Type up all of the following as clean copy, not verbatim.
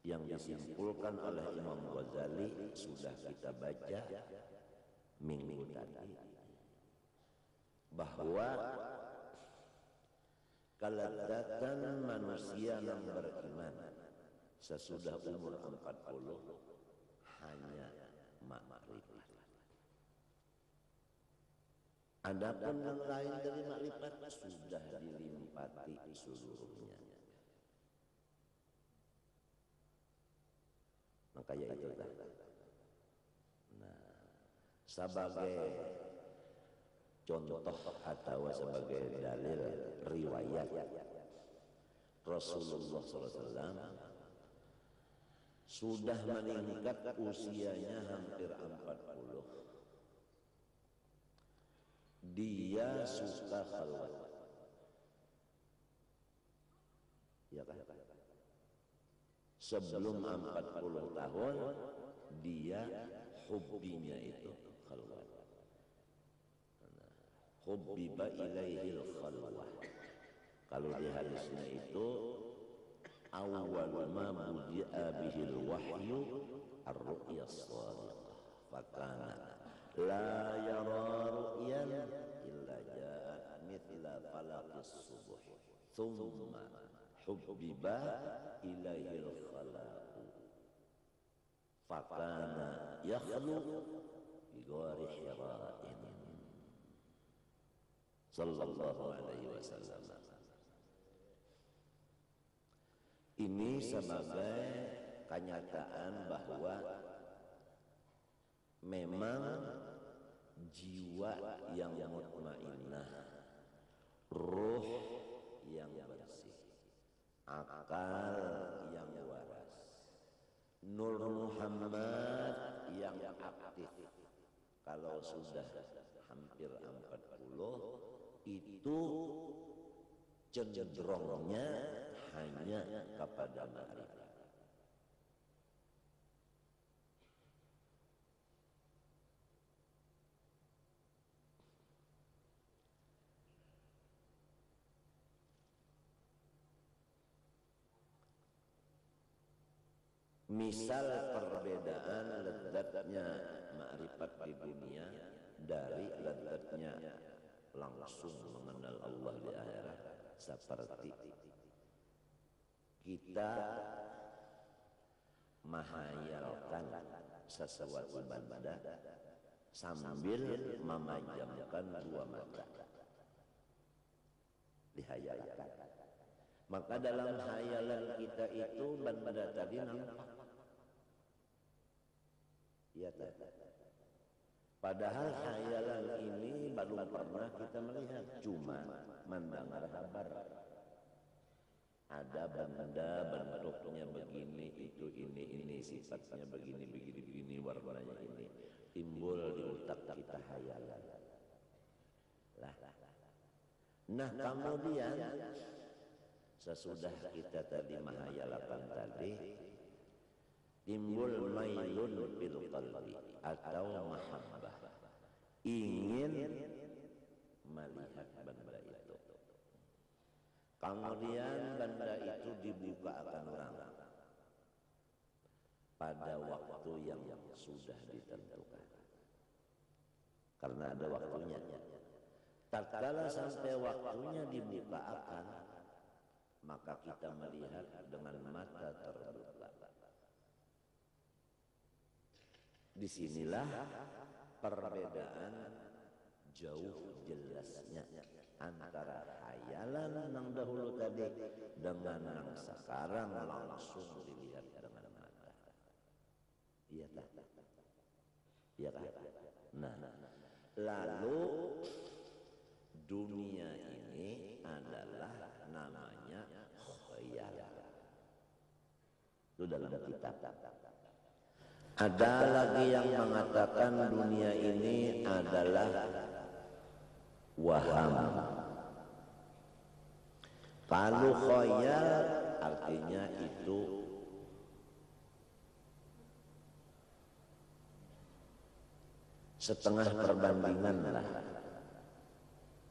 yang disimpulkan oleh Imam Ghazali sudah kita baca minggu tadi, bahwa kelezatan manusia yang beriman sesudah umur 40 hanya makrifat. Adapun yang lain dari makrifat sudah dilimpati seluruhnya. Maka ya itu dah. Nah, sebagai contoh atau sebagai dalil riwayat Rasulullah SAW sudah meningkat usianya hampir 40. Dia suka khalwat, ya kan? Sebelum 40 tahun dia hubbinya itu khalwat. Hubbiba ilaihil khalwah. Kalau di hadisnya itu awwal ma budi'a bihil wahyu ar-ru'ya as-sadiqah fakana la yara ru'yan illa ja'at mithla falaqis subuh thumma hubbiba ilaihil khala'u fakana yakhlu bi ghari hira'in sallallahu alaihi wasallam. Ini sebagai kenyataan bahwa memang jiwa yang mutmainnah, ruh yang bersih, akal yang waras, Nur Muhammad yang aktif, kalau sudah hampir 40 itu cenderungnya hanya kepada ma'rifat. Misal perbedaan lezatnya ma'rifat di dunia dari lezatnya langsung mengenal Allah di akhirat, seperti kita menghayalkan sesuatu benda sambil memejamkan dua mata, dihayalkan. Maka dalam hayalan kita itu benda tadi nampak, ya tak? Padahal hayalan ini belum pernah kita melihat, cuma mendengar kabar. Ada benda bentuknya begini, itu ini sifatnya begini, warnanya ini, timbul di otak kita hayalan. Nah kemudian sesudah kita tadi menghayalkan tadi, timbul mailun fil qalbi atau mahabbah, ingin melihat benda itu. Kemudian benda itu dibuka akan orang pada waktu yang sudah ditentukan, karena ada waktunya. Tatkala sampai waktunya dibuka akan, maka kita melihat dengan mata terbuka. Disinilah perbedaan jauh jelasnya antara hayalan yang dahulu tadi dengan yang sekarang langsung dilihat dengan mata. Iya tak? Iya kan? Nah, lalu dunia ini adalah namanya khayal. Itu dalam kitab. Ada lagi yang mengatakan dunia ini adalah waham. Kalau khayal artinya itu setengah perbandingan lah.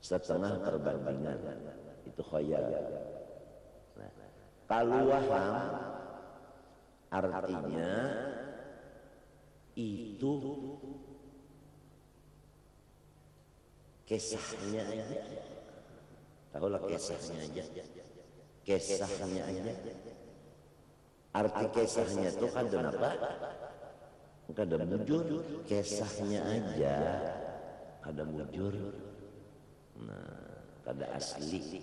Setengah perbandingan itu khayal. Nah, kalau waham Artinya itu kisahnya aja. Tahulah kisahnya aja. Kisahnya aja. Arti kisahnya itu kan apa? Kada mujur. Kisahnya aja kada mujur. Nah, kada asli.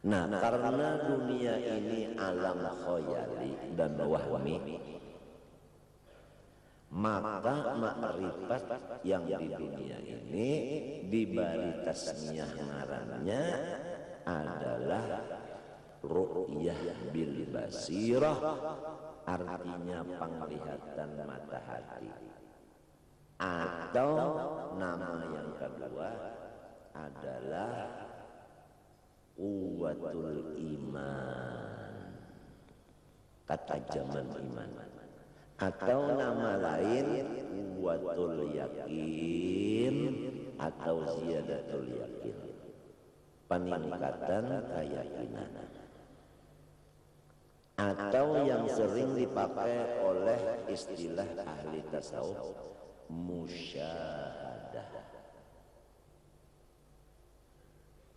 Nah, karena dunia ini alam khayali dan wahmi, maka makrifat yang di dunia ini diberi tasmiyah ngarannya adalah ru'yah bil basirah, artinya penglihatan mata hati. Atau nama yang kedua adalah quwwatul iman, ketajaman iman. Atau nama lain quwwatul yakin atau ziyadatul yakin, peningkatan keyakinan. Atau yang sering dipakai oleh istilah ahli tasawuf, musyahadah.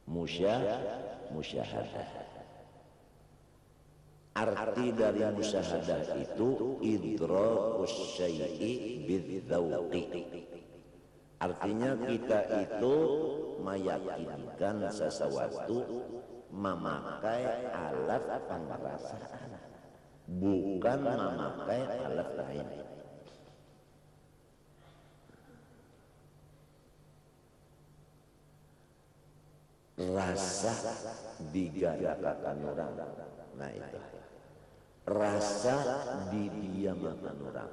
Musyahadah. Arti dari musyahadah itu idrakus syai'i bidzauqi. Artinya kita itu meyakinkan sesuatu memakai alat pengerasaan, bukan memakai alat lain. Rasa digarakan orang, nah itu. Rasa didiamakan orang,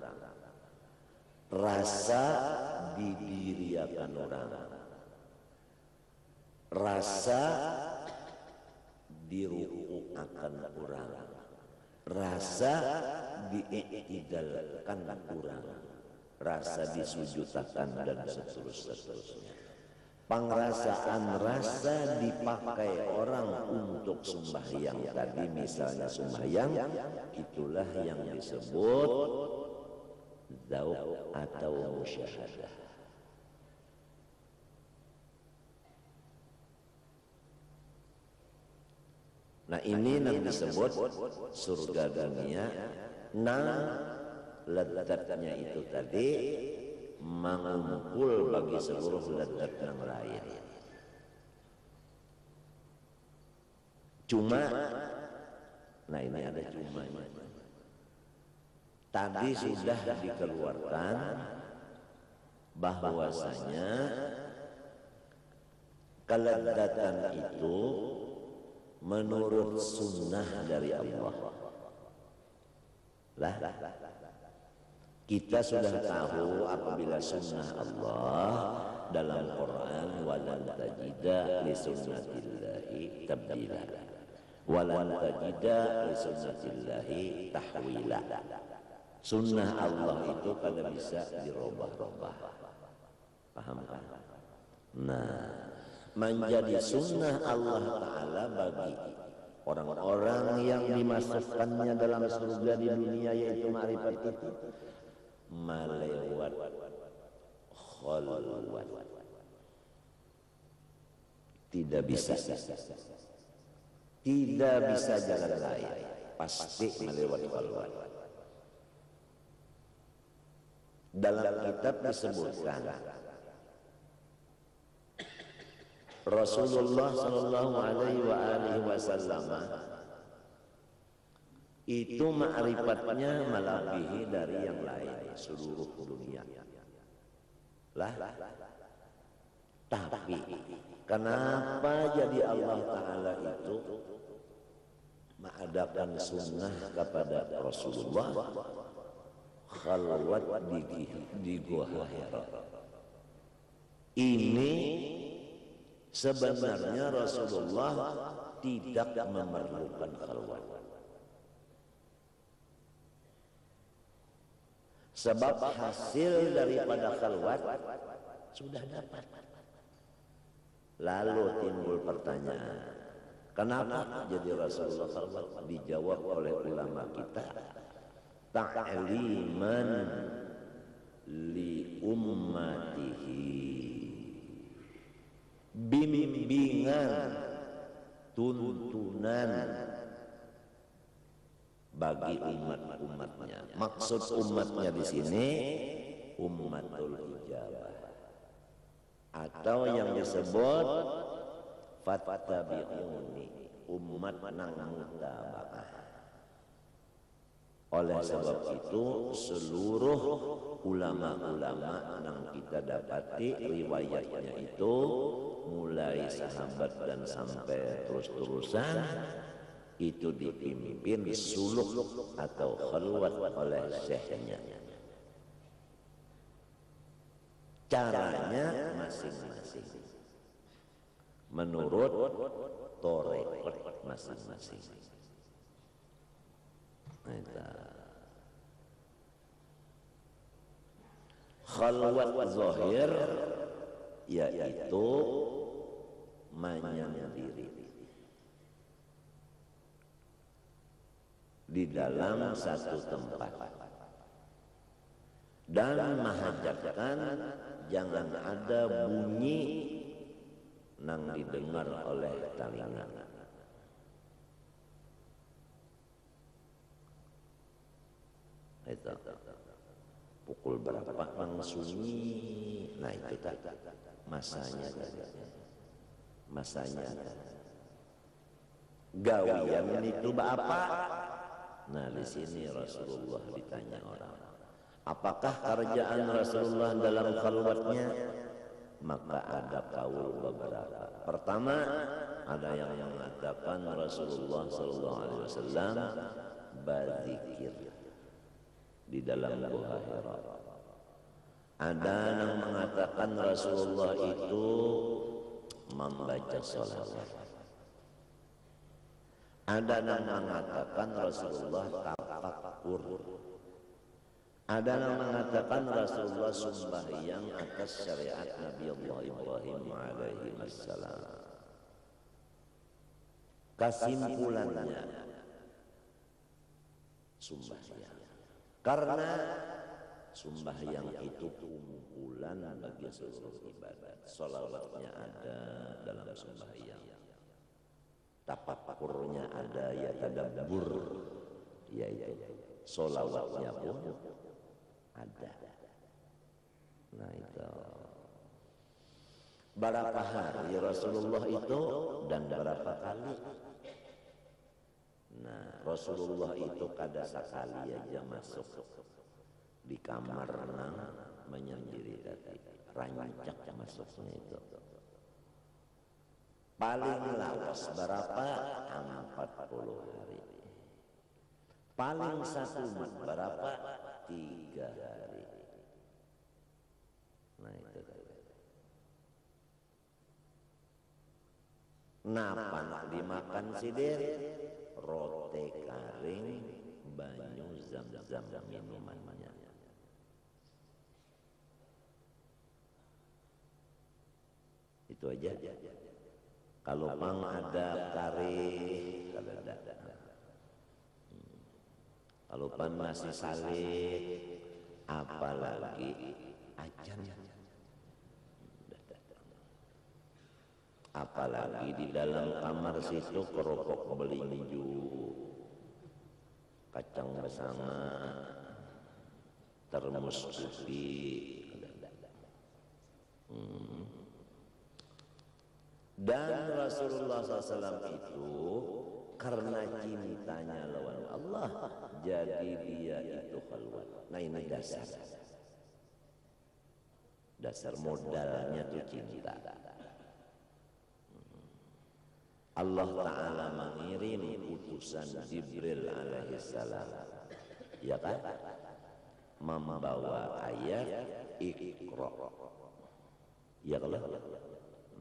rasa didiriakan orang, rasa diru'akan orang, rasa diiktidalkan orang, rasa disujudkan dan seterusnya. Pengrasaan rasa dipakai orang untuk sembahyang tadi, misalnya sembahyang, itulah yang disebut dzauq atau musyahadah. Nah, ini yang disebut surga dunia. Nah, lezatnya itu tadi mengumpul bagi seluruh lezat yang lain. Cuma, nah ini ada cumanya. Tadi sudah dikeluarkan bahwasanya kelezatan itu menurut sunnah dari Allah. Lah, kita sudah tahu apabila sunnah Allah dalam Quran, walan tajida li sunnatillahi tabdila, walan tajida li sunnatillahi tahwila. Sunnah Allah itu kada bisa dirubah-rubah. Paham kan? Nah, menjadi sunnah Allah Ta'ala bagi orang-orang yang dimasukkannya dalam surga di dunia, yaitu ma'rifat itu, melewat khalwat. Tidak bisa jalan lain, pasti melewat khalwat. Dalam kitab disebutkan Rasulullah sallallahu alaihi wasallam itu ma'rifatnya melebihi dari yang lain seluruh dunia. Lah, tapi kenapa jadi Allah Ta'ala itu mengadakan sunnah kepada Rasulullah khalwat di Gua Hira? Ini sebenarnya Rasulullah tidak memerlukan khalwat. Sebab hasil daripada khalwat sudah dapat. Lalu timbul pertanyaan, Kenapa jadi Rasulullah SAW? Dijawab oleh ulama kita, ta'liman li ummatihi, bimbingan, tuntunan bagi umat-umatnya. Maksud umatnya di sini ummatul ijabah, atau yang disebut fattabi'uni, umat nang mutaba'ah. Oleh sebab itu seluruh ulama-ulama yang kita dapati riwayatnya itu mulai sahabat dan sampai terus-terusan itu dipimpin suluk atau khalwat oleh syekhnya. Caranya masing-masing menurut tarekat masing-masing. Khalwat zahir yaitu menyendiri di dalam satu tempat dan menghajatkan jangan ada bunyi nang didengar oleh telinga. Itu pukul berapa nang sunyi, nah itu masanya, masanya gawian itu apa? Nah di sini Rasulullah ditanya orang, apakah kerjaan Rasulullah dalam khalwatnya? Maka ada kaul beberapa. Pertama, ada yang mengatakan Rasulullah SAW berzikir di dalam Gua Hira. Ada yang mengatakan Rasulullah itu membaca sholawat. Ada yang mengatakan Rasulullah tafakkur. Ada yang mengatakan Rasulullah sembahyang atas syariat Nabi Allah Ibrahim alaihi wassalam. Kesimpulannya sembahyang. Karena sembahyang itu kumpulan bagi seluruh ibadat. Sholawatnya ada dalam sembahyang. Tafakkurnya ada, ya tadabbur, yaitu sholawatnya pun ada. Nah itu berapa hari Rasulullah itu dan berapa kali? Nah Rasulullah itu kada sekali aja masuk di kamar nang menyendiri tadi, rancak masuknya itu. Paling lawas berapa? 40 hari. Paling satu berapa? 3 hari. Nah itu. Napa nak dimakan sidir? Rote kering, banyu zam-zam minumannya. Itu aja. Kalau mang ada kari, kalau ada. Kalau pan masih saleh, apalagi ajan. Apalagi di dalam kamar situ kerokok belinju, kacang bersama, termos kopi. Dan Rasulullah SAW itu karena cintanya lawan Allah, jadi dia itu khalwat. Nah ini dasar modalnya itu cinta. Allah Ta'ala mengirim utusan Jibril alaihissalam, ya kan, membawa ayat Iqra, ya kan.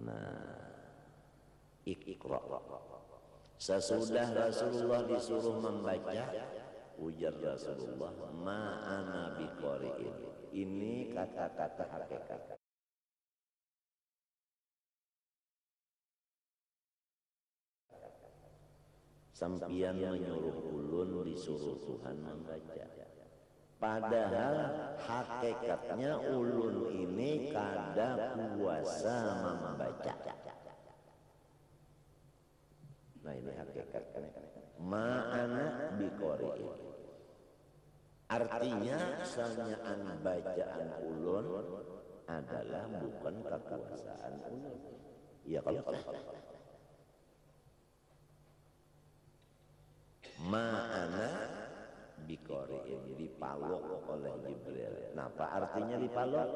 Nah Iqra, sesudah Rasulullah disuruh membaca, ujar Rasulullah, ma'ana biqari'in. Ini kata-kata hakikat. sampian menyuruh ulun disuruh Tuhan membaca. Padahal hakikatnya ulun ini kada kuasa membaca. Nah ini hakikatnya. Ma'ana biqori'in. Artinya sanyaan bacaan ulun adalah bukan kekuasaan ulun. Ya kalau ma'ana biqori'in, dipalok oleh Jibril. Nah, apa artinya dipalok?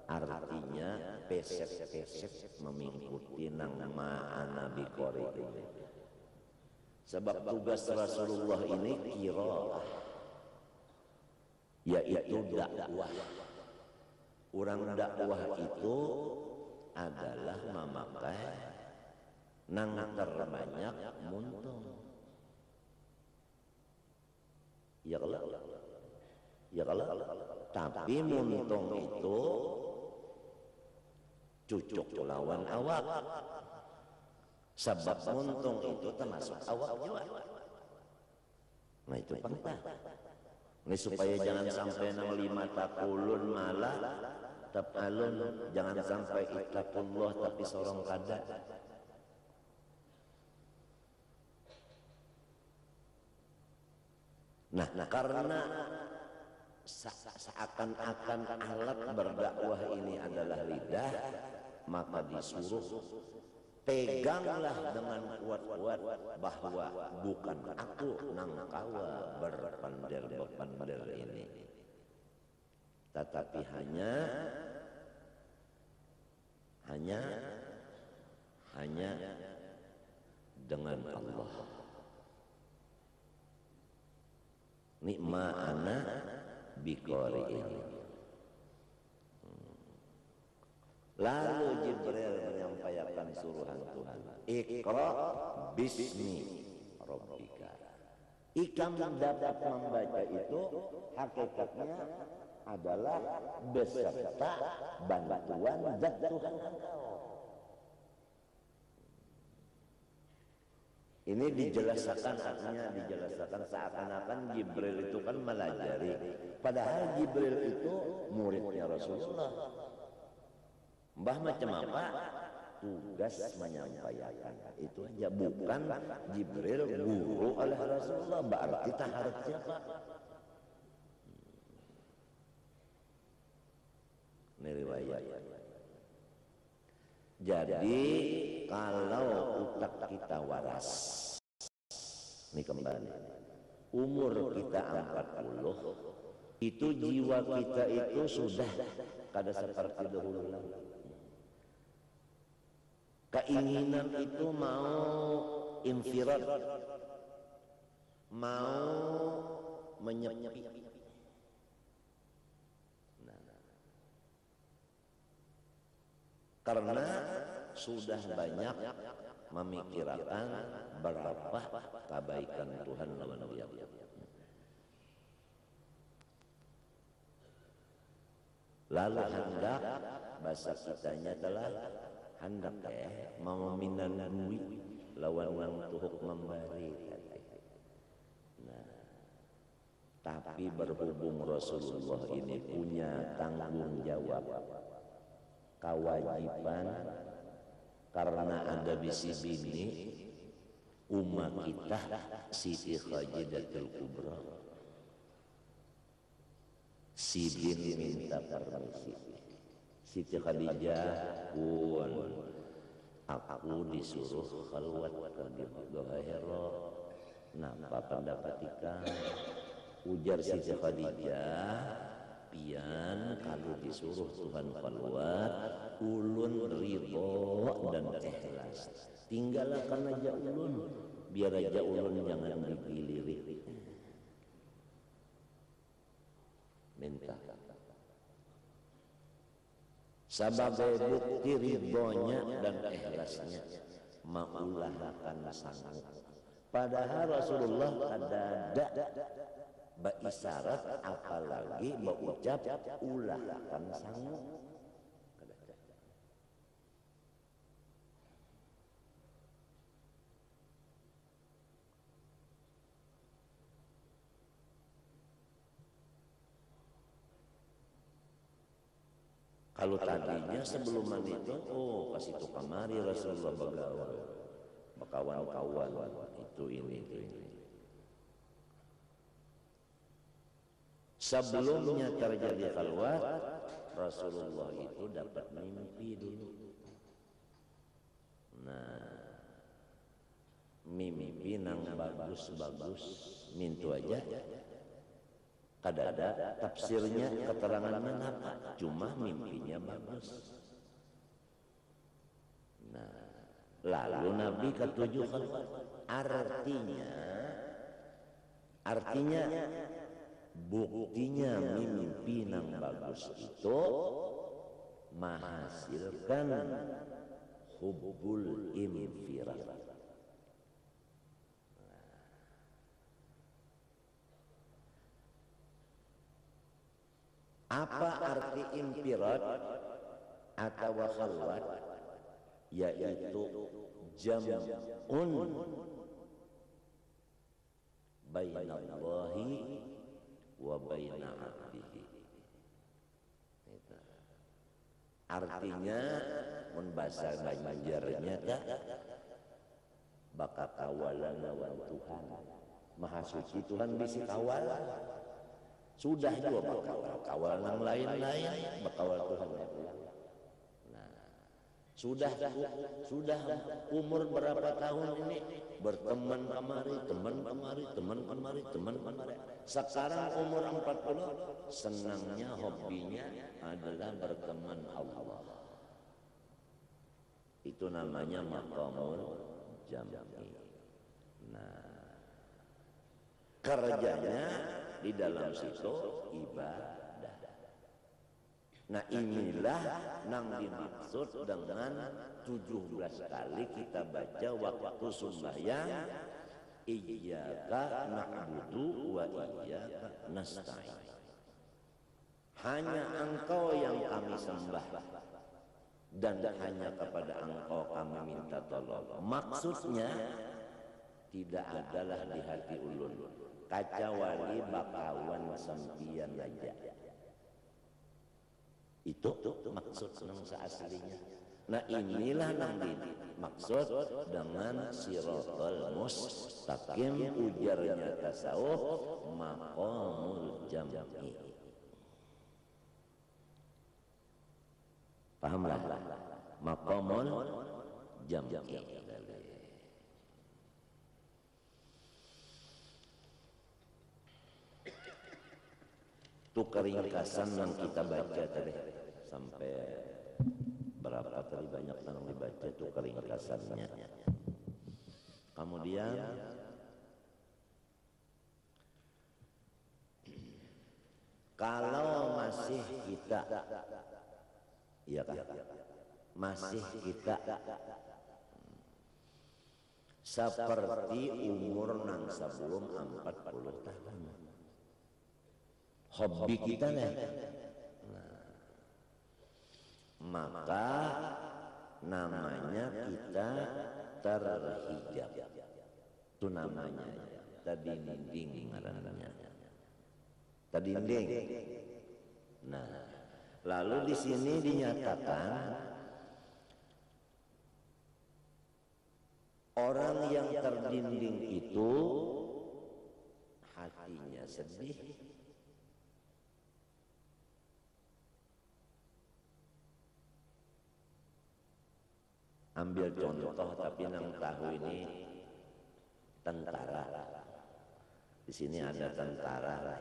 Artinya pesek-pesek mengikuti nang ma'ana biqori'in. Sebab tugas Rasulullah ini qiraah, yaitu dakwah. Orang dakwah itu adalah memakai nang terbanyak muntung. Ya kalau tapi muntung itu cucuk lawan awak. Sebab muntung itu termasuk awak juga. Nah itu penting. Ini supaya jangan sampai nang 5 takulun malah tapalun, jangan sampai ittaqullah tapi sorong kada. Nah, karena seakan-akan alat berdakwah ini adalah lidah, maka disuruh peganglah dengan kuat-kuat bahwa bukan aku nang kawa berpandel-pandel ini, tetapi hanya dengan Allah. Nikma ana biqori'in. Lalu Jibril menyampaikan suruhan Tuhan, Iqra bismi rabbika. Ikam dapat membaca itu hakikatnya adalah beserta bantuan zat Tuhan engkau. Ini dijelaskan, artinya dijelaskan seakan-akan Jibril itu kan melajari. Padahal Jibril itu muridnya Rasulullah. Mbah macam apa? Tugas menyampaikan. Itu aja, bukan Jibril guru oleh Rasulullah. Berarti tak harap siapa? Ini riwayat. Jadi kalau utak kita waras, ini kembali, umur kita 40, itu jiwa kita itu sudah kada seperti dahulu lagi. Keinginan itu mau infirad, mau menyepi. Karena sudah banyak memikirkan berapa kebaikan Tuhan lawan dia. Lalu hendak, bahasa kitanya adalah hendak mau minan duit lawan wang tuhuk memberi. Nah, tapi berhubung Rasulullah ini punya tanggung jawab, kewajiban, karena ada bisi bini umat kita Siti Khajidatul Kubra. Sidin minta permisi, Siti Khadijah pun aku disuruh khalwat ke Hira. Napa pendapat ikan? Ujar Siti Khadijah, pian kalau disuruh Tuhan khalwat, ulun ridho dan ikhlas. Tinggalkan aja ulun, biar aja ulun jangan dipilih. Minta. Sebagai bukti ridhonya dan ikhlasnya, maulah akan sanggup. Padahal Rasulullah ada berisyarat, apalagi berucap ulah akan sanggup. Kalau tadinya sebelum itu, oh kasih itu kamari Rasulullah bagawan, bakawan-kawan itu ini. Sebelumnya terjadi khalwat, Rasulullah itu dapat mimpi dulu. Nah, mimpi nang bagus-bagus, mintu aja. Kadada tafsirnya keterangannya apa? Cuma mimpinya bagus. Nah, lalu Nabi ketujuh khalwat. Artinya buktinya mimpi nang bagus itu menghasilkan hubbul infirad. Apa arti infirad atau khalwat? Yaitu jam'un bainallahi wa baina 'abdihi. Artinya mun basa Banjarnya teh bakal kawalan lawan Tuhan. Maha suci Tuhan bisi kawal. Sudah juga bakal kawal yang lain-lain, bakal Tuhan. Nah, sudah umur berapa tahun ini berteman kemari, teman kemari. Sekarang umur 40, senangnya, hobinya adalah berteman Allah. Itu namanya maqamul jam'i. Nah, kerjanya di dalam situ ibadah. Nah, inilah yang dimaksud dengan 17 kali kita baca waktu sembahyang, iyyaka na'budu wa iyyaka nasta'in. Hanya Engkau yang kami sembah dan hanya kepada Engkau kami minta tolong. Maksudnya tidak adalah di hati ulun kacawali bakawan sempian aja. Itu maksud nang aslinya. Nah, inilah yang dimaksud dengan siratal mustaqim, ujarnya tasawuf maqamul jam'i. Pahamlah maqamul jam'i. Itu keringkasan yang kita baca tadi sampai berapa tadi, banyak yang dibaca itu keringkasannya. Kemudian kalau masih kita, iya kan? Masih kita seperti umur nang sebelum 40 tahun. Hobi kita nih, maka namanya kita terhijab. Itu namanya tadinding ngaranna. Tadinding. Nah, lalu di sini dinyatakan orang yang terdinding itu hatinya sedih, ambil contoh tapi nang tahu ini tentara. Di sini ada tentara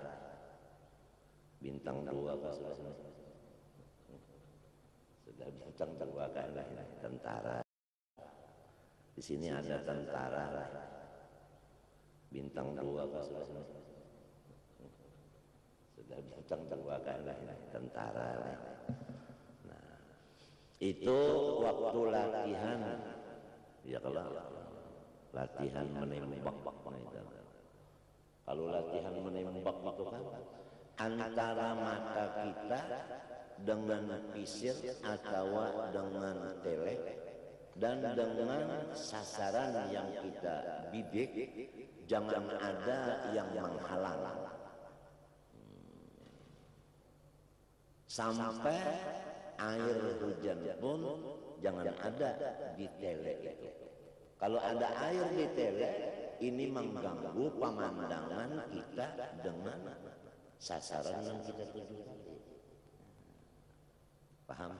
bintang 2 sudah bintang 2 kan tentara. Di sini ada tentara bintang 2 sudah bintang 2 kan tentara. Itu waktu latihan, ya kalau latihan menembak. Kalau latihan menembak itu kan antara mata kita dengan pisir atau dengan telek dan dengan sasaran yang kita bidik, jangan ada yang menghalang. Sampai air hujan pun jangan ada di tele itu. Kalau ada air di tele, ini mengganggu pemandangan kita dengan sasaran yang kita tuju. Paham?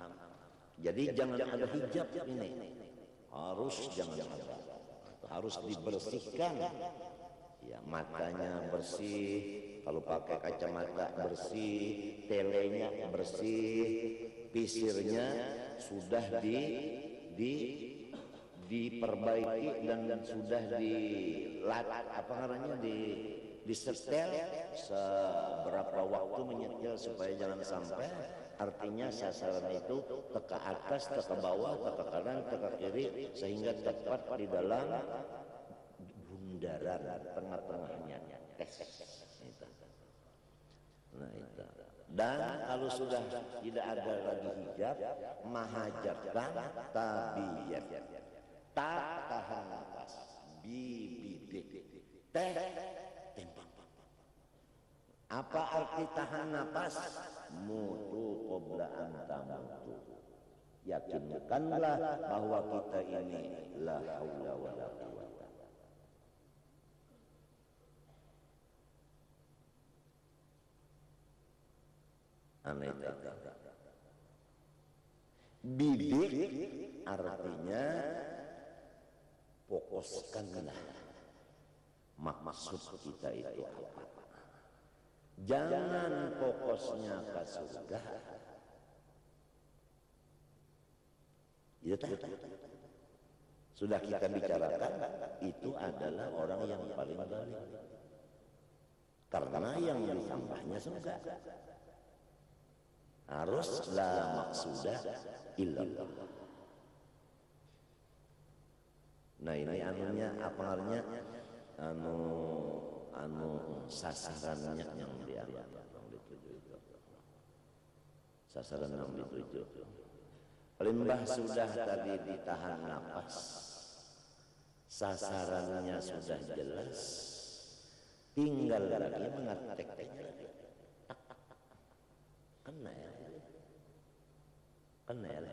Jadi jangan ada hijab ini. Harus jangan ada. Harus dibersihkan. Ya, matanya bersih, kalau pakai kacamata bersih, telenya bersih, pisirnya sudah diperbaiki dan sudah disetel seberapa waktu menyetel supaya jangan sampai, artinya sasaran itu teka atas, teka bawah, teka kanan, teka kiri, sehingga tepat di dalam bundaran tengah-tengahnya. Nah itu. Dan kalau sudah tidak ada lagi hijab, mahajatan tabiyat, tak tahan nafas, bibidik, teh tembak. Apa arti tahan nafas? Mutu qabla an tamutu. Yakinkanlah bahwa kita ini la haula wala quwwata. Aneh. Bidik artinya fokuskanlah maksud kita itu apa. Jangan fokusnya ke surga. Ya, sudah kita bicarakan, itu adalah orang yang paling zalim. Karena yang ditambahnya surga. Harus la maksudah illallah. Nah ini anunya apa artinya? Sasarannya yang dianggap yang dituju. Sasaran yang dituju. Limbah sudah tadi ditahan napas. Sasarannya sudah jelas. Tinggal lagi mengeteknya. Kena ya.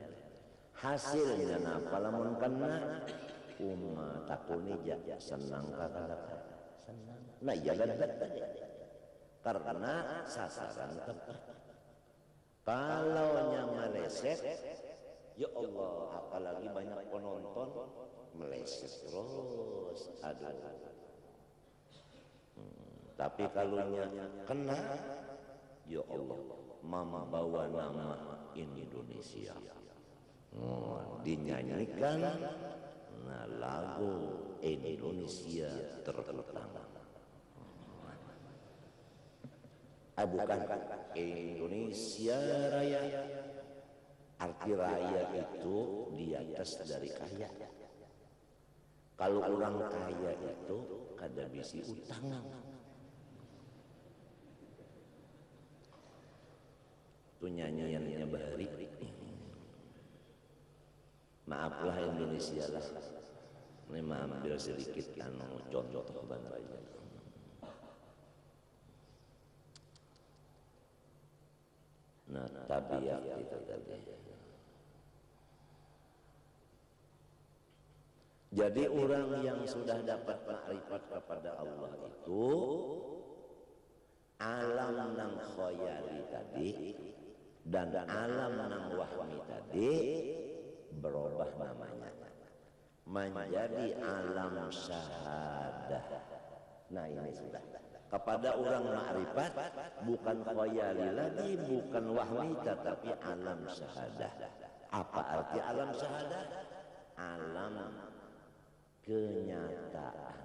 Hasilnya apa lamun kena? Umat takuni ja senang kakak. Senang. Nah ya karena sasaran tepat. Kalau yang meleset, ya Allah, apalagi banyak penonton meleset terus. Aduh. Tapi kalau kena, ya Allah, mama bawa nama Indonesia. Dinyanyikan lagu Indonesia terutama. Bukan Indonesia Raya. Arti raya itu di atas dari kaya. Kalau orang kaya itu kada bisi utang. Itu nyanyiannya Bahari. Maaflah Indonesia lah. Ini ambil sedikit contoh bantuan. Nah, tabiat itu tadi. Jadi orang yang sudah dapat makrifat kepada Allah itu alam nang khayali tadi dan alam nang wahmi tadi berubah namanya menjadi alam syahadah. Nah ini sudah kepada orang makrifat bukan khayali lagi, bukan wahmi, tetapi alam syahadah. Apa arti alam syahadah? Alam kenyataan.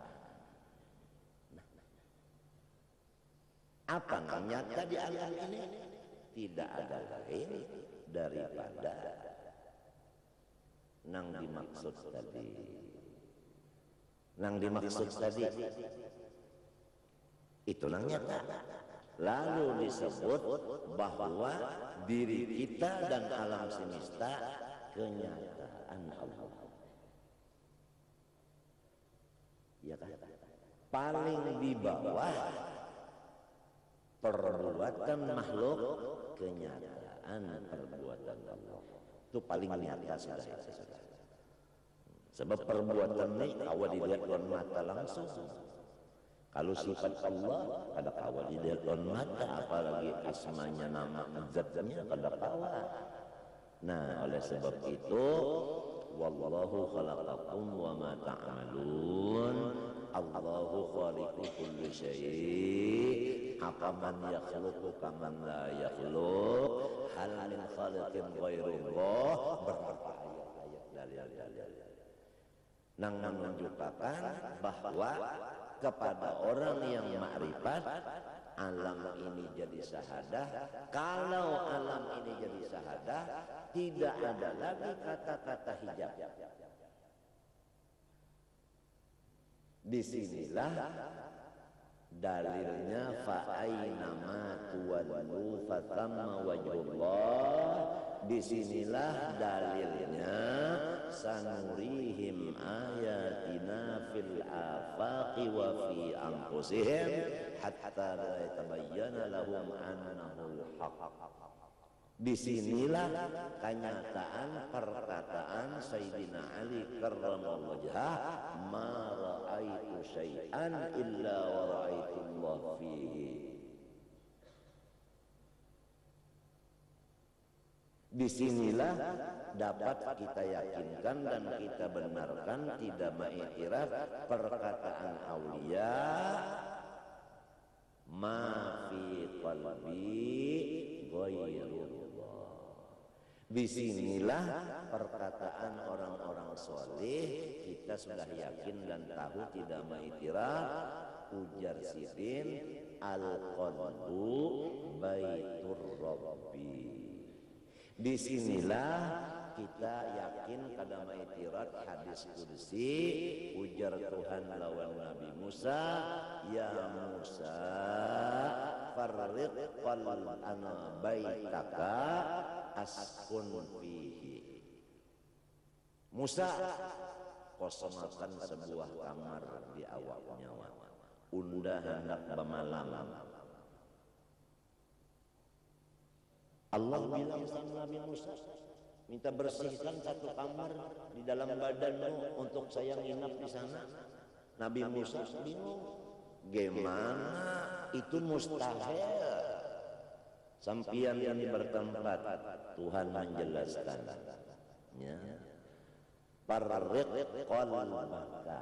Apa yang nyata di alam ini? Tidak ada lain daripada nang dimaksud tadi. Nang dimaksud tadi itu nang nyata. Lalu disebut bahwa diri kita dan alam semesta kenyataan Allah. Ya kan? Paling di bawah perbuatan makhluk kenyataan perbuatan Allah. Itu paling nyata sudah itu. Sebab perbuatan ini kawa dilihat dengan mata langsung. Kalau sifat Allah kada kawa dilihat dengan mata, apalagi asmanya, nama zatnya kada kawa. Nah, oleh sebab itu wallahu khalaqakum wa ma ta'malun. Allahu khaliqu kulli syai'. Afaman yakhluqu kaman la yakhluq. Hal min khaliqin ghairullah. Berapa ayat-ayat dalil-dalil nang menunjukkan bahwa kepada orang yang makrifat alam ini jadi syahadah. Kalau alam ini jadi syahadah, tidak ada lagi kata-kata hijab. Disinilah dalilnya fa'ainama tuwallu fatamma wajhullah. Disinilah dalilnya sanurihim ayatina fil afaqi wa fi anfusihim hatta la yatabayyana lahum annahul haqq. Disinilah kenyataan perkataan Sayyidina Ali karramallahu wajhah, ma ra'aitu syai'an illa wa ra'aitullah fihi. Disinilah dapat kita yakinkan dan kita benarkan, tidak mengiktiraf perkataan aulia, ma fi qalbi ghairullah. Disinilah perkataan orang-orang soleh, kita sudah yakin dan tahu tidak mengiktiraf. Ujar Sidin, al-qalbu baitur rabbi. Disinilah kita yakin kada mengiktiraf hadis qudsi, ujar Tuhan lawan Nabi Musa, ya Musa farriq ana baitaka askun fihi. Musa, kosongkan sebuah kamar di awak nyawa, undah hendak bermalam. Allah bilang sama Nabi Musa, minta bersihkan satu kamar di dalam badanmu untuk saya nginap di sana. Nabi Musa bingung, gimana itu mustahil? Sampian ini bertempat, Tuhan menjelaskan. Ya. Parriq qalbaka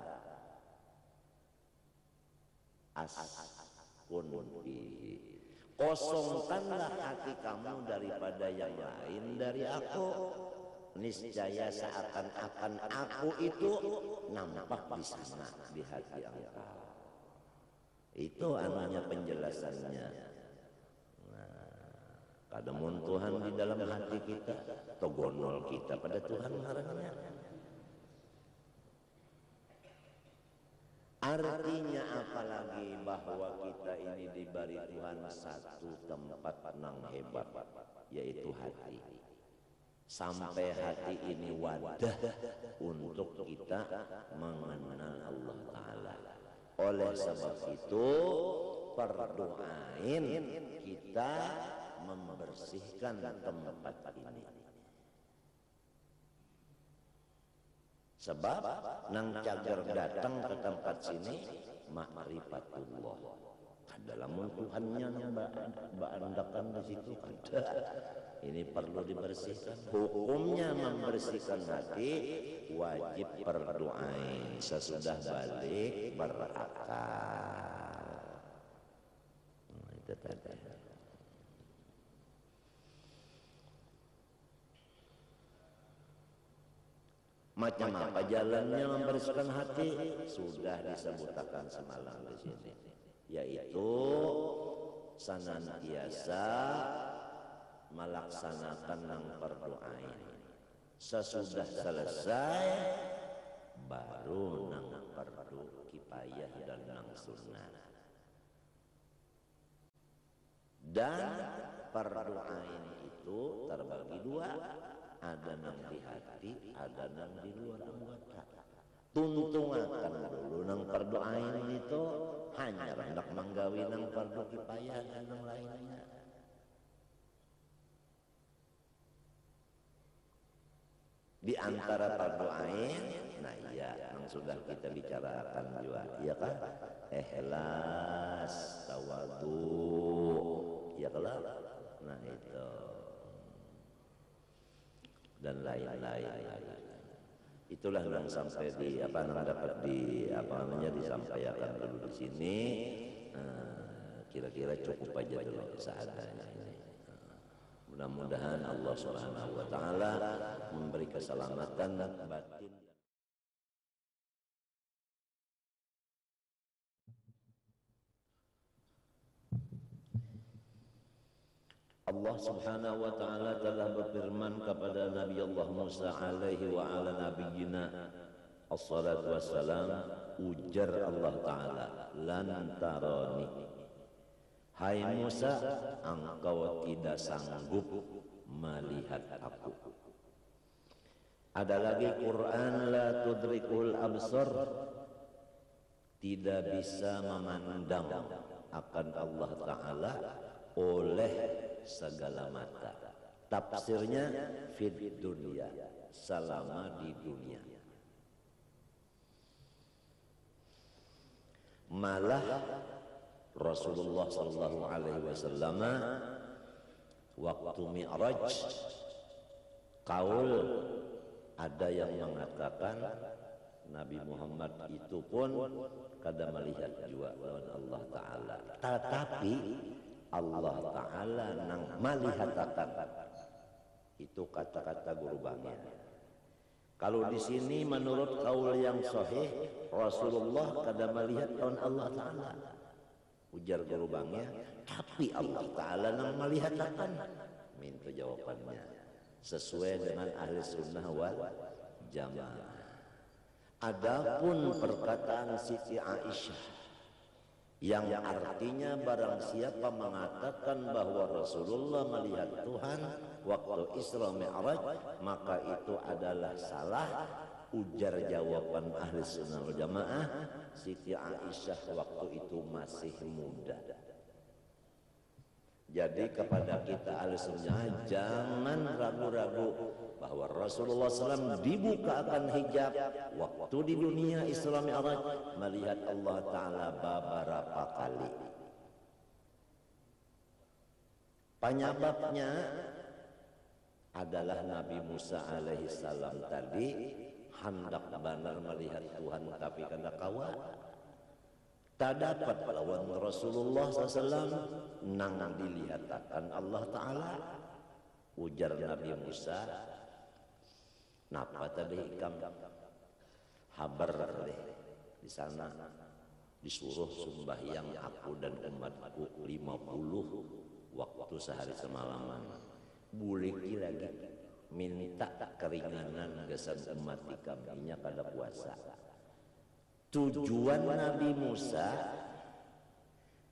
askun fihi. Kosongkanlah hati kamu daripada yang lain dari aku. Niscaya seakan-akan aku itu nampak di sana di hati engkau. Itu anunya penjelasannya. Nah, kadamun Tuhan di dalam hati kita, togonol kita pada Tuhan marahnya. Artinya apalagi bahwa kita ini diberi Tuhan satu tempat nang hebat, yaitu hati. Sampai hati ini wadah untuk kita mengenal Allah Ta'ala. Oleh sebab itu perdoain kita membersihkan tempat ini. Sebab nang cagar datang ke tempat sini ma'rifatullah. Adalah Tuhannya yang baandakan di situ ada. Ini perlu dibersihkan. Hukumnya membersihkan hati wajib berdoain sesudah balik berakal. Nah, itu tadi. Macam apa jalannya membersihkan hati? Sudah disebutkan semalam di sini, yaitu senantiasa melaksanakan nang perdoain. Sesudah selesai baru nang fardu kifayah dan nang sunnah. Dan perdoain itu terbagi dua. Ada nang di hati, ada nang di luar anggota. Tuntungakan dulu nang perdoain itu hanya hendak menggawi nang fardu kifayah dan nang lainnya. antara fardu ain, nah iya yang sudah kita bicarakan juga, ya kan? Ikhlas, tawadhu, ya kan? Nah itu dan lain-lain. Itulah yang sampai di dapat disampaikan dulu di sini. Kira-kira cukup aja dulu seadanya ini. Mudah-mudahan Allah Subhanahu wa taala memberi keselamatan batin. Allah Subhanahu wa taala telah berfirman kepada Nabi Allah Musa alaihi wa ala nabiyyina assalatu wassalam, ujar Allah taala, lan tarani, hai Musa, engkau tidak sanggup melihat aku. Ada lagi Quran, la tudrikul absar, tidak bisa memandang akan Allah taala oleh segala mata. Tafsirnya fid dunia, selama di dunia. Malah Rasulullah sallallahu alaihi wasallam waktu Mi'raj, kaul ada yang mengatakan Nabi Muhammad itu pun kada melihat juga lawan Allah taala. Tetapi Allah taala nang malihatakan. Itu kata-kata guru banyak. Kalau di sini menurut kaul yang sahih, Rasulullah kada melihat lawan Allah taala. Ujar guru banyak, tapi Allah taala nang malihatakan. Minta jawabannya sesuai dengan ahli sunnah wal jamaah. Adapun perkataan Siti Aisyah yang artinya barang siapa mengatakan bahwa Rasulullah melihat Tuhan waktu Isra Mi'raj, maka itu adalah salah. Ujar jawaban ahli sunnah wal jamaah, Siti Aisyah waktu itu masih muda. Jadi kepada kita ahli sunnah, jangan ragu-ragu bahwa Rasulullah SAW dibukakan hijab waktu di dunia Isra Mi'raj, melihat Allah Ta'ala beberapa kali. Penyebabnya adalah Nabi Musa alaihi salam tadi hendak benar melihat Tuhan tapi kada kawa. Tak dapat lawan Rasulullah SAW nang dilihatkan Allah Ta'ala. Ujar Nabi Musa, napa tadi ikam habar deh di sana disuruh sembahyang aku dan umatku 50 waktu sehari semalaman. Buliki lagi minta keringanan gesan umat ikam inya kada puasa. Tujuan Nabi Musa,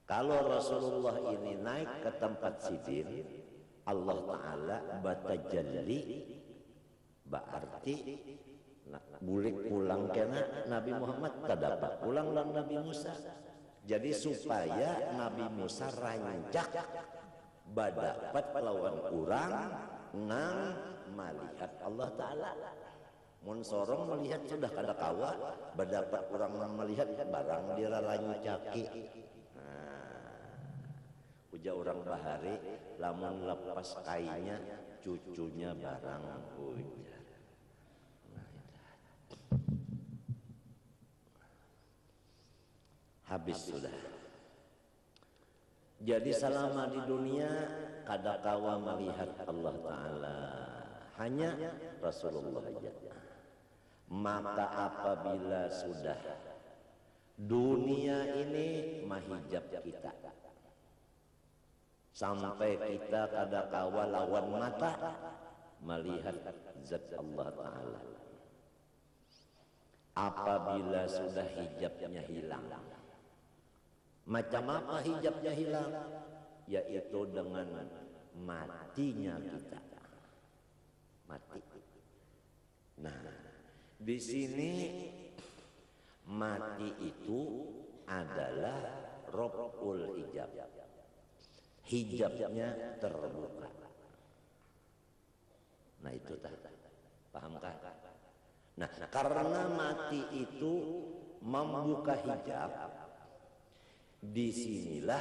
kalau Rasulullah ini naik ke tempat Sidin, Allah Ta'ala batajalli, berarti bulik pulang kena Nabi Muhammad tak dapat pulang lan Nabi Musa. Jadi supaya Nabi Musa rancak badapat lawan orang nang melihat Allah Ta'ala. Mun sorong melihat sudah kada kawa, berdapat orang yang melihat barang diraranyu caki. Uja orang bahari, lamun lepas kainnya, cucunya barang ujar. Habis sudah. Jadi selama di dunia kada kawa melihat Allah Ta'ala, hanya Rasulullah saja. Maka apabila sudah dunia ini mahijab kita, sampai kita kada kawa lawan mata melihat zat Allah Ta'ala. Apabila sudah hijabnya hilang, macam apa hijabnya hilang? Yaitu dengan matinya kita. Mati. Nah, di sini mati itu adalah raf'ul hijab. Hijabnya terbuka. Nah itu Pahamkah? Nah, karena mati itu membuka hijab, disinilah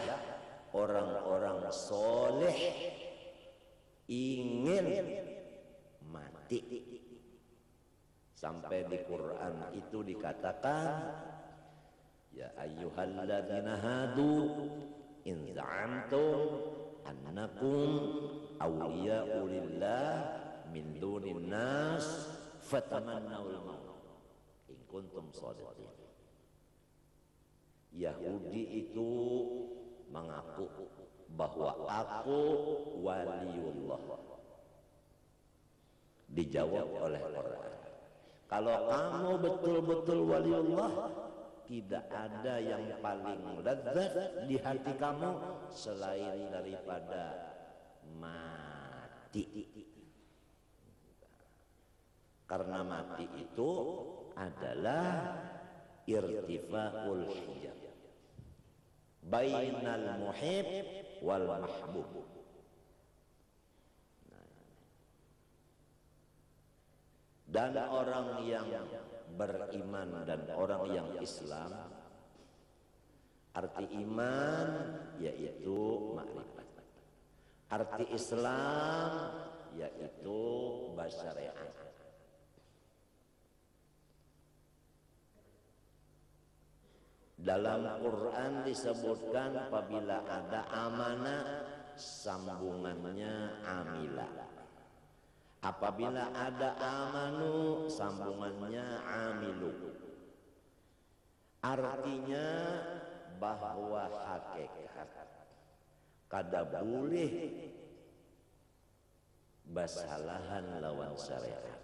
orang-orang soleh ingin mati. Sampai di Quran itu dikatakan, ya ayyuhalladzina hadu in za'amtum annakum awliya'u lillah min dunin nas fatamannawul maut in kuntum shadiqin. Yahudi itu mengaku bahwa aku waliullah. Dijawab oleh Quran, kalau kamu betul-betul waliullah, tidak ada yang paling lezat di hati kamu selain daripada mati. Karena mati itu adalah irtifa'ul hijab bainal muhib wal mahbub. Dan orang yang beriman dan orang yang Islam, arti iman yaitu makrifat, arti Islam yaitu bersyariat. Dalam Quran disebutkan apabila ada amanah, sambungannya amilah. Apabila ada amanu, sambungannya amilu. Artinya bahwa hakikat kada boleh basalahan lawan syariat.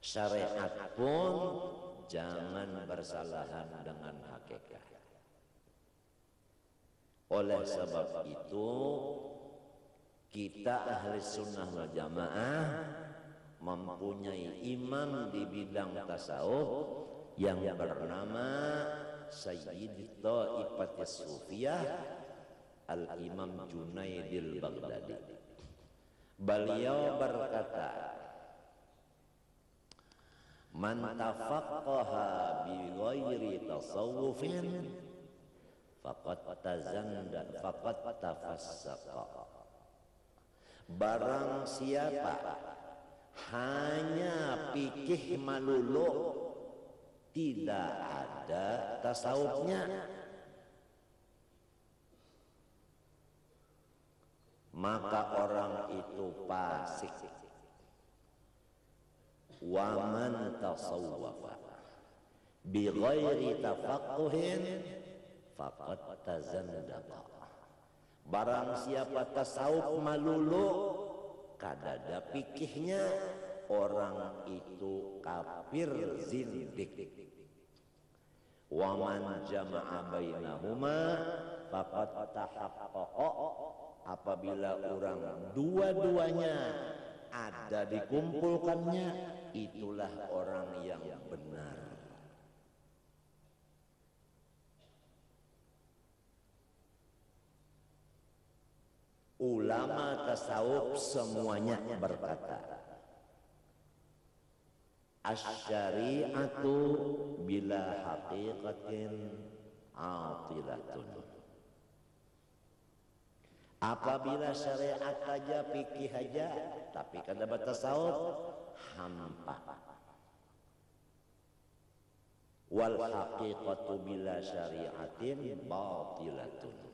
Syariat pun jangan bersalahan dengan hakikat. Oleh sebab itu, kita ahli sunnah wal jamaah mempunyai imam di bidang tasawuf yang bernama Sayyid Thaifatis Sufiyah Al-Imam Junaidil Baghdadi. Beliau berkata, man tafaqqaha bi ghairi tasawufin faqad tazanda faqad tafassaqa. Barang siapa hanya fikih malulu, tidak ada tasawufnya, maka orang itu fasik. Wa man tasawwafa bi ghairi tafaqquhin faqad tazandaqa. Barang siapa tasawuf malulu, kadada fikihnya, orang itu kafir zindik. Wa man jama'a bainahuma faqad tahaqqaqa. Apabila orang dua-duanya ada dikumpulkannya, itulah orang yang benar. Ulama tasawuf semuanya berkata, asy-syari'atu bila haqiqatin atilatun. Apabila syariat aja, fikih aja, tapi kada bertasawuf, hampa. Wal haqiqatu bila syari'atin batilatun.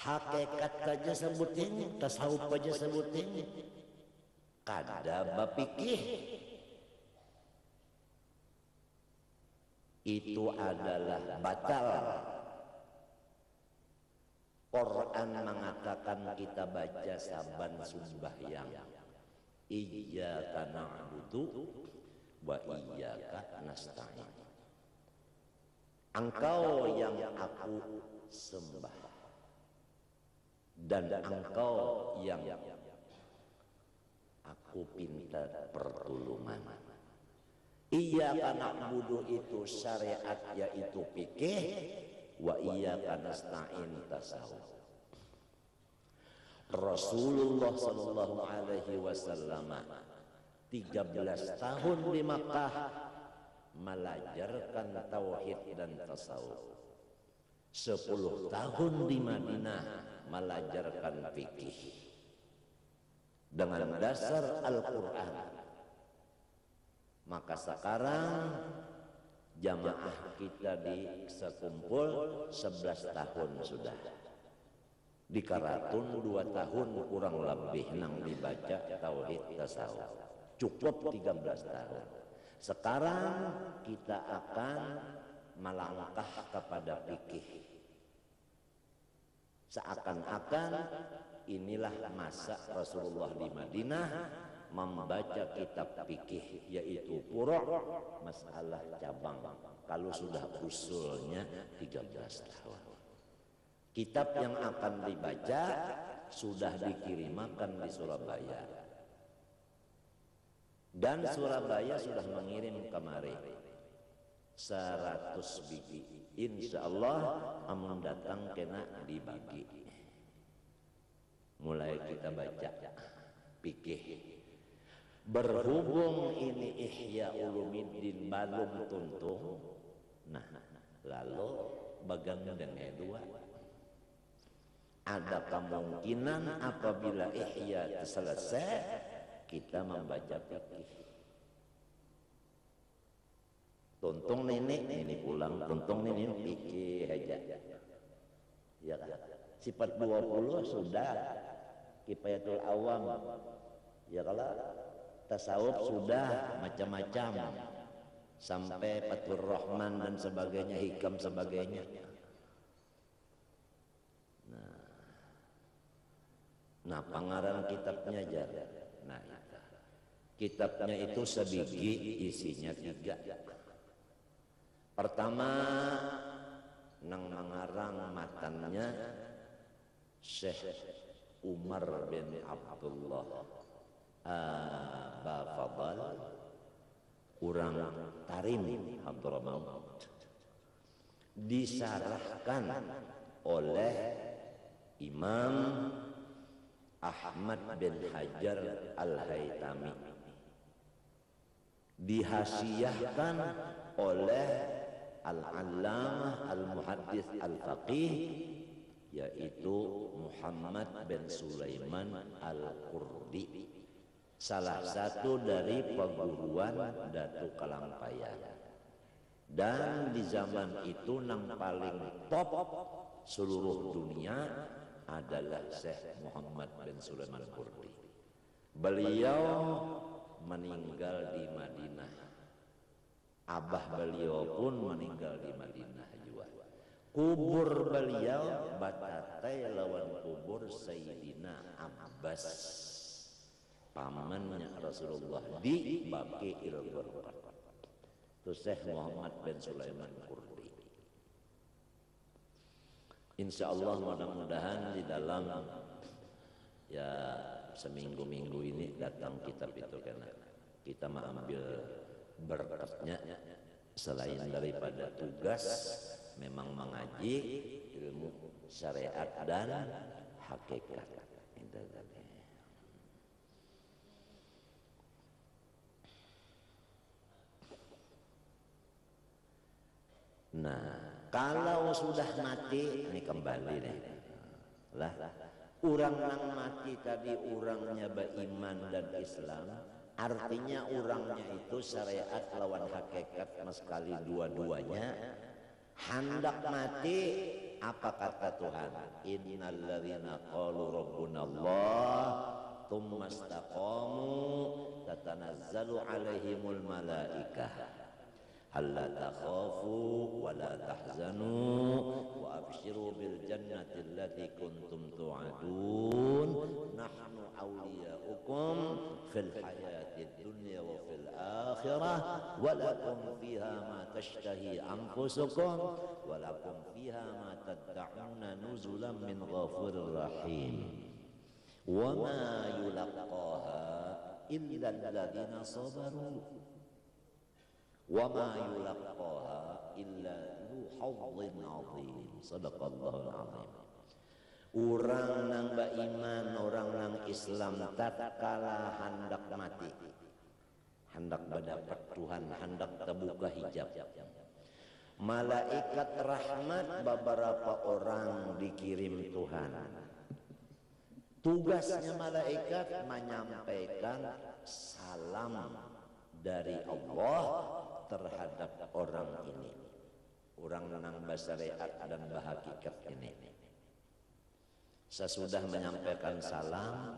Hakikat saja sebutin, tasawuf aja sebutin, kada bapikih, itu adalah batal. Quran mengatakan kita baca saban sembahyang, iyyaka na'budu wa iyyaka nasta'in. Engkau yang aku sembah dan engkau yang aku pinta pertolongan. Iyyaka na'budu itu syariat yaitu fikih, wa iyyaka nasta'in tasawuf. Rasulullah sallallahu alaihi wasallam 13 tahun di Makkah melajarkan tauhid dan tasawuf. 10 tahun di Madinah melajarkan fikih dengan dasar Al-Quran. Maka sekarang jamaah kita di sekumpul 11 tahun sudah. Di Karatun 2 tahun kurang lebih nang dibaca tauhid tasawuf. Cukup 13 tahun. Sekarang kita akan melangkah kepada fikih. Seakan-akan inilah masa Rasulullah di Madinah membaca kitab fikih, yaitu furu', masalah cabang. Kalau sudah usulnya 13 tahun. Kitab yang akan dibaca sudah dikirimkan di Surabaya. Dan Surabaya sudah mengirim kemari 100 biji. Insya Allah amun datang kena dibagi. Mulai kita baca fikih. Berhubung ini Ihya Ulumuddin belum tuntung, nah lalu bagang dengan dua. Ada kemungkinan apabila Ihya selesai kita membaca fikih. Tuntung ini pulang, tuntung ini fikih aja. Ya kan? Sifat 20 sudah, Kifayatul Awam. Ya kalau tasawuf sudah macam-macam. Sampai Fathur Rahman dan sebagainya, hikam sebagainya. Nah, pengarang kitabnya aja. Nah, kitabnya itu sebiji, isinya 3. Pertama, nang mengarang matannya Syekh Umar bin Abdullah Aba Fadal, urang Tarim Abdurrahman, disarahkan oleh Imam Ahmad bin Hajar Al-Haytami, dihasiahkan oleh Al-Allamah Al-Muhaddis Al-Faqih, yaitu Muhammad bin Sulaiman Al-Qurdi, salah satu dari perguruan Datu Kalampayan. Dan di zaman itu yang paling top seluruh dunia adalah Syekh Muhammad bin Sulaiman Al-Qurdi. Beliau meninggal di Madinah. Abah beliau pun meninggal di Madinah juga. Kubur beliau batatai lawan kubur Sayyidina Abbas, pamannya Rasulullah, di Baqi'il Gharqad. Itu Syekh Muhammad bin Sulaiman Qurdi. Insya Allah mudah-mudahan di dalam ya seminggu-minggu ini datang kitab itu, karena kita mengambil berkatnya selain daripada tugas memang mengaji ilmu syariat dan hakikat. Nah, kalau sudah mati ini kembali nih lah, orang yang mati tadi orangnya beriman dan Islam. Artinya orangnya itu syariat lawan hakikat sekali dua-duanya. Hendak mati, apa kata Tuhan? Innal ladzina qalu rabbunallah tsumma istaqamu tatanazzalu alaihimul malaikah alla takhafu wa la tahzanu wa abshiru bil jannati allati kuntum tu'adun nahnu awliyaukum fil hayatid dunya wa fil akhirah wa lakum fiha ma tashtahi anfusukum wa lakum fiha ma tad'una nuzulan min ghafurir rahim wa ma yulaqqaha illa alladhina sabaru wa ma yulaqqaha illa dzu hadzin 'adzim. Sadaqallahul 'azim. Orang nang beriman, orang nang Islam tatkala hendak mati, hendak mendapat Tuhan, hendak terbuka hijab. Malaikat rahmat beberapa orang dikirim Tuhan. Tugasnya malaikat menyampaikan salam dari Allah terhadap orang ini, orang nang basyariat dan bahakikat ini. Sesudah menyampaikan salam,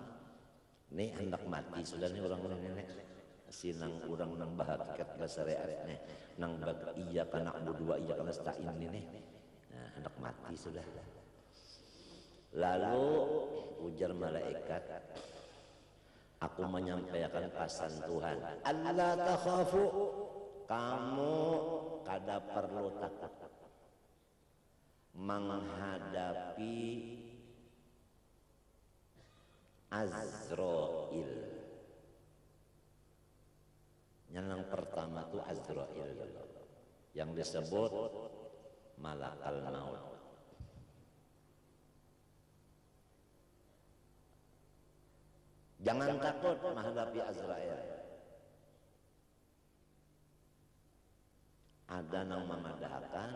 nih hendak mati sudah nih orang nenek sinang orang nang bahakikat basyariat nih, nang iya kana berdua iya kana stain ini, nah hendak mati sudah. Lalu ujar malaikat, aku menyampaikan pesan Tuhan, Allah takhafu, kamu kada perlu takut menghadapi Azrail. Yang pertama itu Azrail yang disebut malakal maut. Jangan takut menghadapi Azrail. Ada yang memadahkan,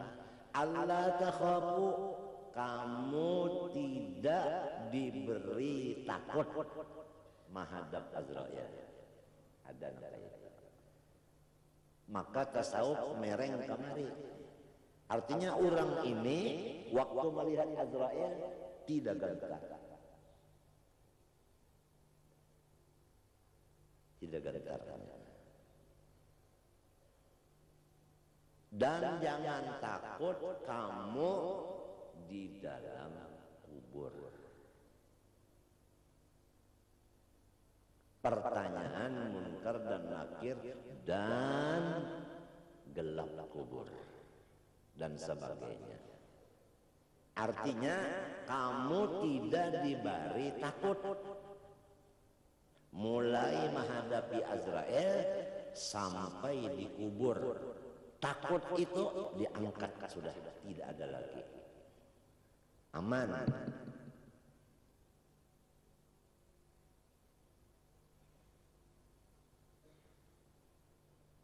Allah takhafu, kamu tidak diberi takut menghadap Azrail. Ada yang kayak itu. Maka tasawuf mereng kamari. Artinya orang ini waktu melihat Azrail tidak gentar. Tidak gentar. Dan jangan takut kamu di dalam kubur. Pertanyaan munkar dan nakir dan gelap kubur dan sebagainya. Artinya kamu tidak diberi takut. Mulai menghadapi Azrail sampai di kubur, takut itu diangkat sudah tidak ada lagi, aman.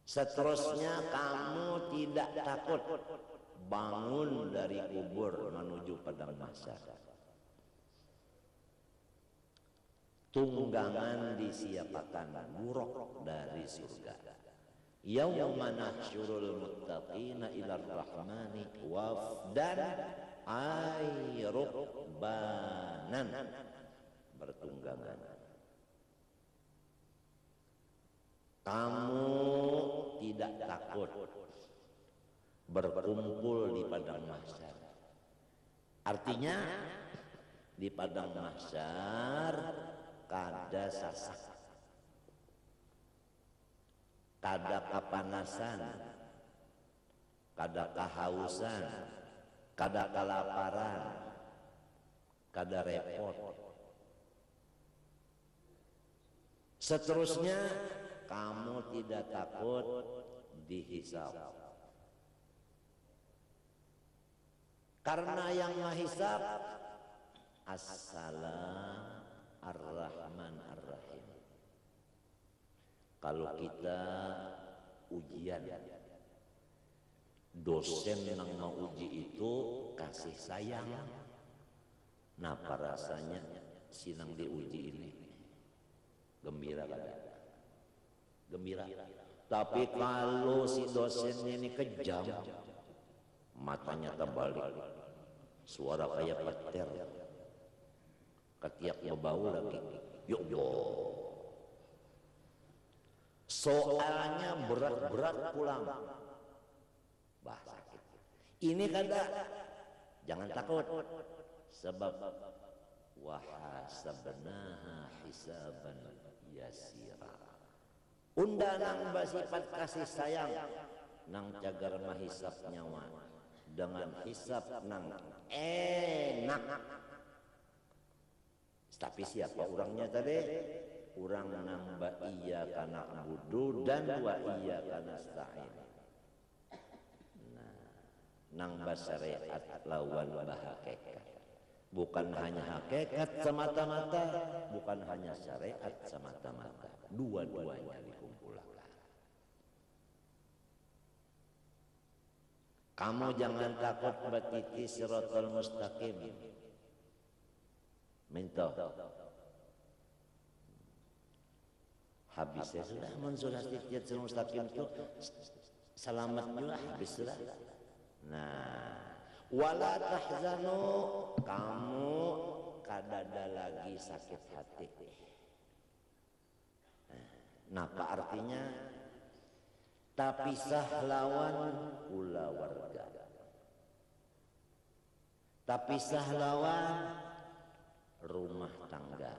Seterusnya kamu tidak takut bangun dari kubur menuju padang mahsyar. Tunggangan disiapkan buruk dari surga. Yauma nahsyurul muttaqina ila rahmani wafdan ay rukbanan, bertunggangan. Kamu tidak takut berkumpul di padang mahsyar. Artinya di padang mahsyar kada sasak, kada kepanasan, kada kehausan, kada kelaparan, kada repot. Seterusnya kamu tidak takut dihisab. Karena yang menghisab As-Salam Ar-Rahman Ar-Rahim. Kalau kita ujian, dosen yang mau uji itu kasih sayang. Nah, apa rasanya sinang diuji ini? Gembira kan? Gembira. Tapi kalau si dosennya ini kejam, matanya terbalik, suara kayak petir, ketiak ngebau lagi, yuk soalnya berat-berat pulang, bah sakit. Ini kada, jangan takut, sebab wahasabnaha hisaban yasira. Unda nang bersifat kasih sayang, nang cagar mahisap nyawa dengan hisap nang enak. Tapi siapa orangnya tadi? Orang nang ba iya kana abudu dan wa iya kana stain. Nah, nang basyariat lawan bahakikat. Bukan hanya hakikat semata-mata, bukan hanya syariat semata-mata. Dua-duanya dikumpulkan. Kamu jangan takut batiti siratal mustaqim. Minta. Habis ya sudah, sudah titik siratal mustaqim itu selamat juga habis sudah. Nah, wala tahzanu, kamu kadada lagi sakit hati. Napa artinya? Tapisah lawan kula warga. Tapisah lawan rumah tangga.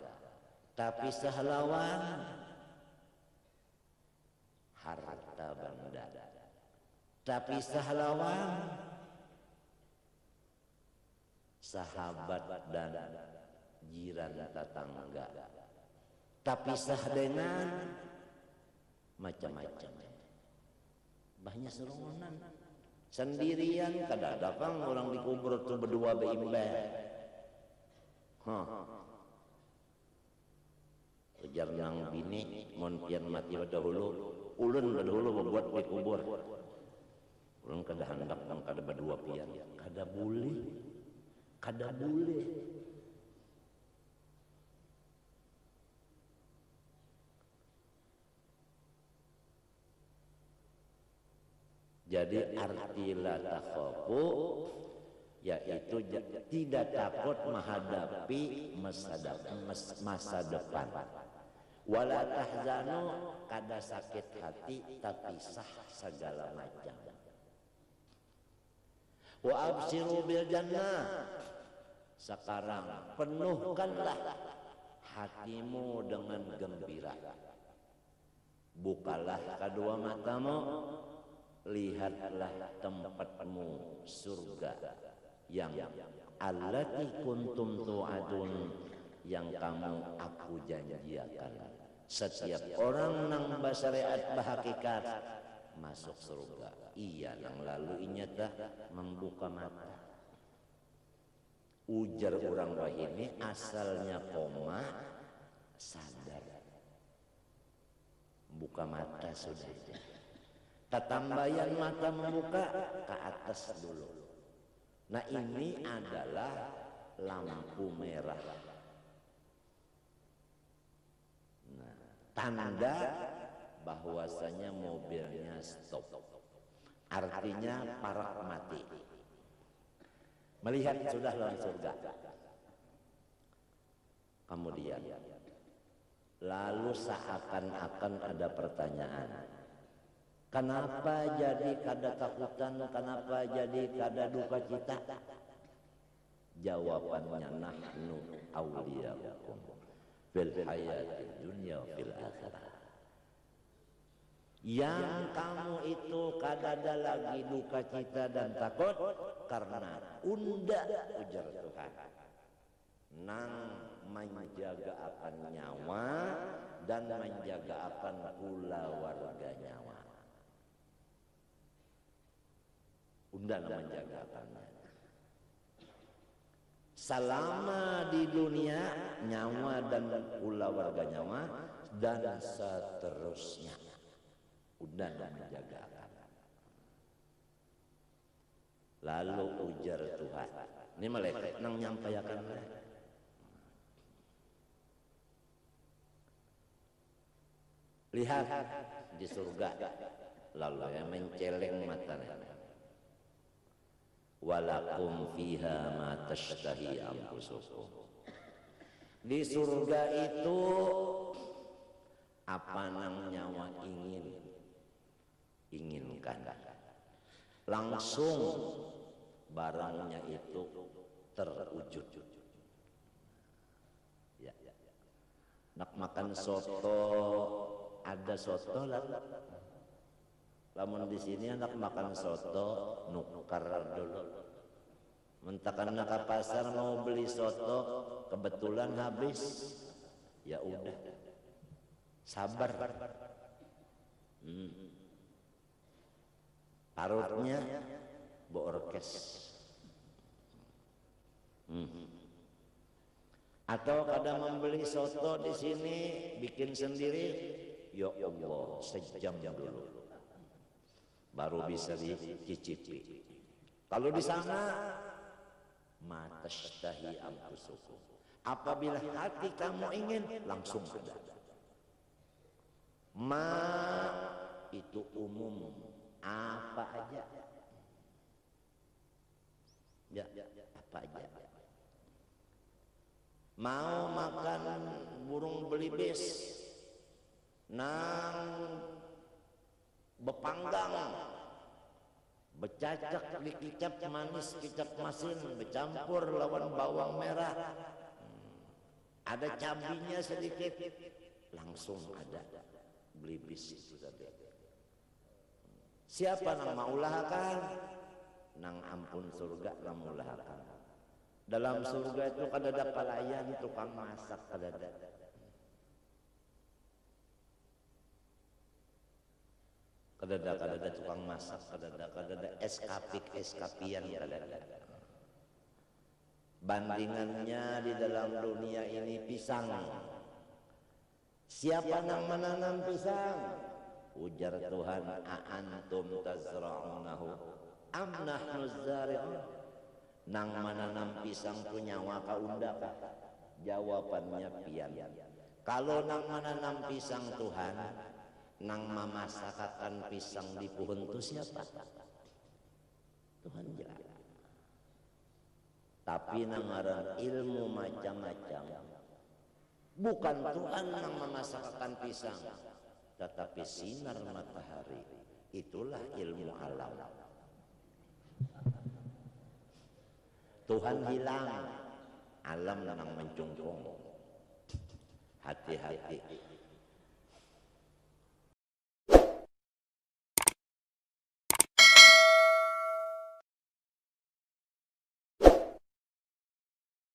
Tapisah lawan harta benda. Tapisah lawan sahabat dan jiran tetangga. Tapisah dengan macam-macam. Banyak serongan. Sendirian kadang-kadang orang dikubur tuh berdua berimbang. Ujar nang bini mun pian mati dahulu, ulun dahulu buat dikubur. Ulun kada hendak nang kada berdua pian, kada boleh. Kada boleh. Jadi arti la takhafu yaitu tidak takut menghadapi masa depan. Wala tahzanu, kada sakit hati tapi sah segala macam. Wa absiru bil jannah. Sekarang penuhkanlah hatimu dengan gembira. Bukalah kedua matamu, lihatlah tempatmu surga yang allati kuntum tu'adun, yang kamu aku janjiakan. Setiap orang nang basyariat bahakikat masuk surga. Iya nang lalu inyata membuka mata. Ujar orang wahini asalnya koma, sadar. Buka mata sudah. Tatambayan mata membuka ke atas dulu. Nah ini adalah lampu merah. Nah, tanda bahwasanya mobilnya stop. Artinya parak mati. Melihat sudah dalam surga. Kemudian lalu seakan-akan ada pertanyaan. Kenapa jadi kada takutan? Kenapa jadi kada duka cita? Jawabannya nahnu awliyaukum fil hayati dunya fil akhirah. Yang kamu itu kada ada lagi duka cita dan takut karena unda ujar Tuhan nang menjaga akan nyawa dan menjaga akan pula warga nyawa. Unda menjaga akannya. Selama di dunia nyawa dan pula warga nyawa dan seterusnya. Unda menjaga akan. Lalu ujar Tuhan. Ini malaikat nang nyampaikan. Lihat di surga. Lalu yang menceleng matanya. Walakum fiha ma tashtahi anfusukum. Di surga itu apa nang nyawa inginkan. Langsung barangnya itu terwujud. Ya. Nak makan soto, ada soto lah. Lamun di sini anak makan soto nukar dulu. Mentakan nak ke pasar mau beli soto kebetulan habis, ya udah sabar. Parutnya boorkes. Atau kadang membeli soto di sini bikin sendiri, ya Allah sejam dulu. Baru bisa dicicipi. Kalau di sana matashtahi anfusukum, apabila hati kamu ingin langsung ada. Ma itu umum, apa aja. Ya, apa aja. Mau makan burung belibis nang bepanggang, becacak dikicap manis kicap masin, bercampur lawan bawang merah, ada cabenya sedikit, langsung ada belibis itu tadi. Siapa nang maulahakan? Nang ampun surga nang maulahakan. Dalam surga itu kadada pelayan tukang masak kadada. Kadada tukang masak kadada eskapian kadada. Bandingannya di dalam dunia ini pisang. Siapa nang menanam pisang? Ujar Tuhan, a'antum tazra'unahu am nahnu zari'un? Nang menanam pisang punya waka undaka? Jawabannya pian. Kalau nang menanam pisang Tuhan, nang memasakkan pisang di pohon itu siapa? Tuhan jaga. Tapi nang ngaran ilmu macam-macam, bukan Tuhan yang memasakkan pisang, tetapi sinar matahari. Itulah ilmu alam. Tuhan hilang, alam yang mencungkung. Hati-hati.